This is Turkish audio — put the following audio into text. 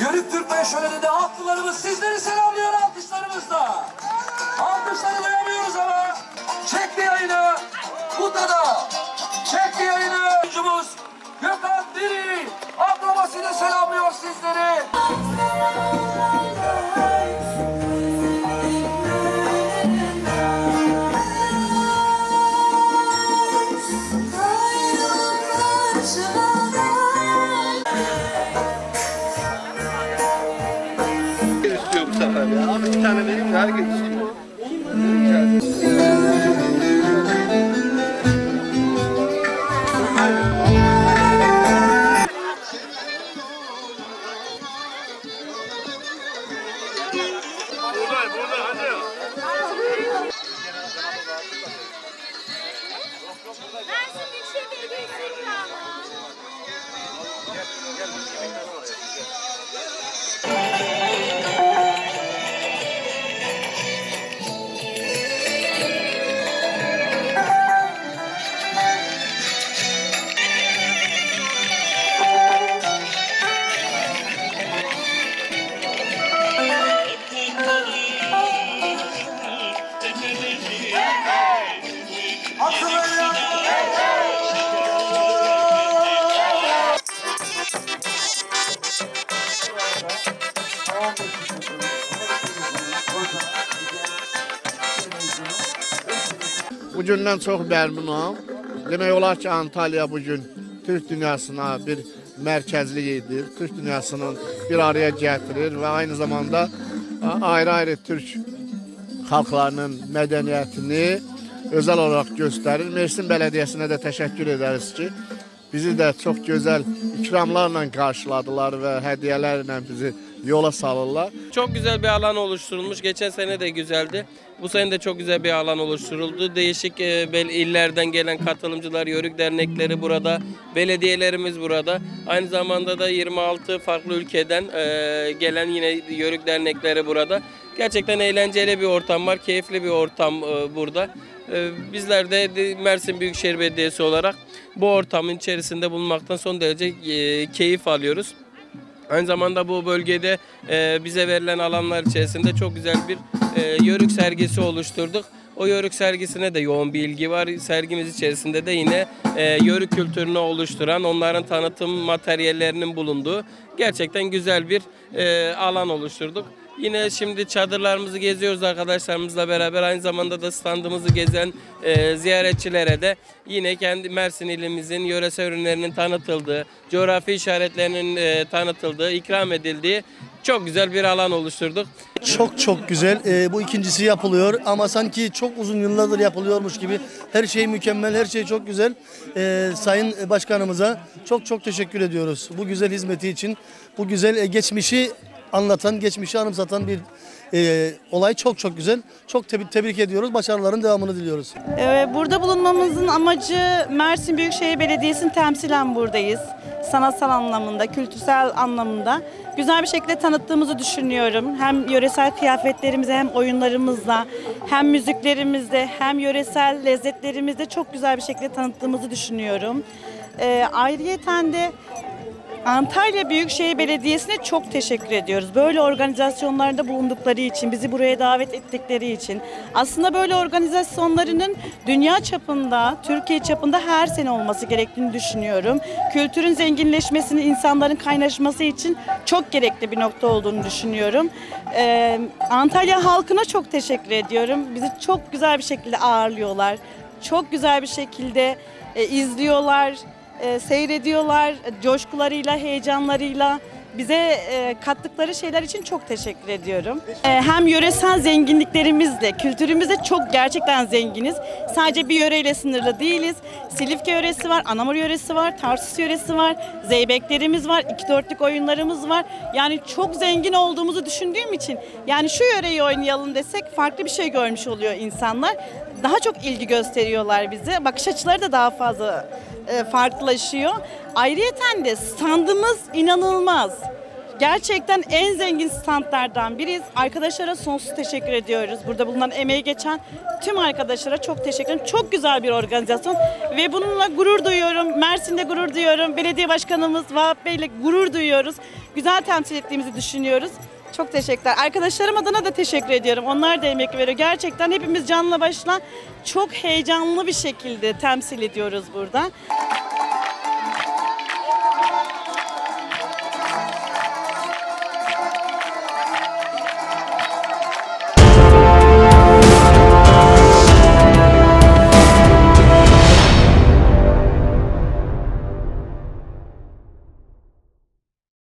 Yörük Türkmen şöleninde haklılarımız sizleri selamlıyor alkışlarımızla. Alkışları duyamıyoruz ama çekti yayını Kuta'da. Çekti yayını. Oyuncumuz Gökhan Diri akrobasıyla selamlıyor sizleri. İstiyor bu sefer ya. Abi bir tane vereyim de herkes istiyor. Burada hadi. Mersin Büyükşehir Belediyesi ikramı. Bugündən çox məmnunam. Demək olar ki, Antalya bugün Türk dünyasına bir mərkəzlik edir. Türk dünyasını bir araya gətirir və aynı zamanda ayrı-ayrı Türk xalqlarının mədəniyyətini özəl olaraq göstərir. Mersin Bələdiyyəsinə də təşəkkür edəriz ki, bizi də çox gözəl ikramlarla qarşıladılar və hədiyyələrlə bizi yola salırlar. Çok güzel bir alan oluşturulmuş. Geçen sene de güzeldi. Bu sene de çok güzel bir alan oluşturuldu. Değişik illerden gelen katılımcılar, yörük dernekleri burada, belediyelerimiz burada. Aynı zamanda da 26 farklı ülkeden gelen yine yörük dernekleri burada. Gerçekten eğlenceli bir ortam var, keyifli bir ortam burada. Bizler de Mersin Büyükşehir Belediyesi olarak bu ortamın içerisinde bulunmaktan son derece keyif alıyoruz. Aynı zamanda bu bölgede bize verilen alanlar içerisinde çok güzel bir yörük sergisi oluşturduk. O yörük sergisine de yoğun bir ilgi var. Sergimiz içerisinde de yine yörük kültürünü oluşturan, onların tanıtım materyallerinin bulunduğu gerçekten güzel bir alan oluşturduk. Yine şimdi çadırlarımızı geziyoruz arkadaşlarımızla beraber. Aynı zamanda da standımızı gezen ziyaretçilere de yine kendi Mersin ilimizin yöresel ürünlerinin tanıtıldığı, coğrafi işaretlerinin tanıtıldığı, ikram edildiği çok güzel bir alan oluşturduk. Çok güzel. Bu ikincisi yapılıyor ama sanki çok uzun yıllardır yapılıyormuş gibi. Her şey mükemmel, her şey çok güzel. Sayın Başkanımıza çok teşekkür ediyoruz. Bu güzel hizmeti için, bu güzel geçmişi anlatan, geçmişi anımsatan bir olay çok güzel. Çok tebrik ediyoruz. Başarıların devamını diliyoruz. Burada bulunmamızın amacı Mersin Büyükşehir Belediyesi'nin temsilen buradayız. Sanatsal anlamında, kültürsel anlamında güzel bir şekilde tanıttığımızı düşünüyorum. Hem yöresel kıyafetlerimizle, hem oyunlarımızla, hem müziklerimizle, hem yöresel lezzetlerimizle çok güzel bir şekilde tanıttığımızı düşünüyorum. Ayrıyeten de Antalya Büyükşehir Belediyesi'ne çok teşekkür ediyoruz. Böyle organizasyonlarda bulundukları için, bizi buraya davet ettikleri için. Aslında böyle organizasyonlarının dünya çapında, Türkiye çapında her sene olması gerektiğini düşünüyorum. Kültürün zenginleşmesini, insanların kaynaşması için çok gerekli bir nokta olduğunu düşünüyorum. Antalya halkına çok teşekkür ediyorum. Bizi çok güzel bir şekilde ağırlıyorlar. Çok güzel bir şekilde izliyorlar. Seyrediyorlar, coşkularıyla, heyecanlarıyla bize kattıkları şeyler için çok teşekkür ediyorum. Hem yöresel zenginliklerimizle, kültürümüzle çok gerçekten zenginiz. Sadece bir yöreyle sınırlı değiliz. Silifke yöresi var, Anamur yöresi var, Tarsus yöresi var, zeybeklerimiz var, 2/4'lük oyunlarımız var. Yani çok zengin olduğumuzu düşündüğüm için, yani şu yöreyi oynayalım desek farklı bir şey görmüş oluyor insanlar. Daha çok ilgi gösteriyorlar bize. Bakış açıları da daha fazla farklılaşıyor. Ayrıyeten de standımız inanılmaz. Gerçekten en zengin standlardan biriyiz. Arkadaşlara sonsuz teşekkür ediyoruz. Burada bulunan emeği geçen tüm arkadaşlara çok teşekkür ederim. Çok güzel bir organizasyon ve bununla gurur duyuyorum. Mersin'de gurur duyuyorum. Belediye Başkanımız Vahap Bey'le gurur duyuyoruz. Güzel temsil ettiğimizi düşünüyoruz. Çok teşekkürler. Arkadaşlarım adına da teşekkür ediyorum. Onlar da emek veriyor. Gerçekten hepimiz canla başla çok heyecanlı bir şekilde temsil ediyoruz burada.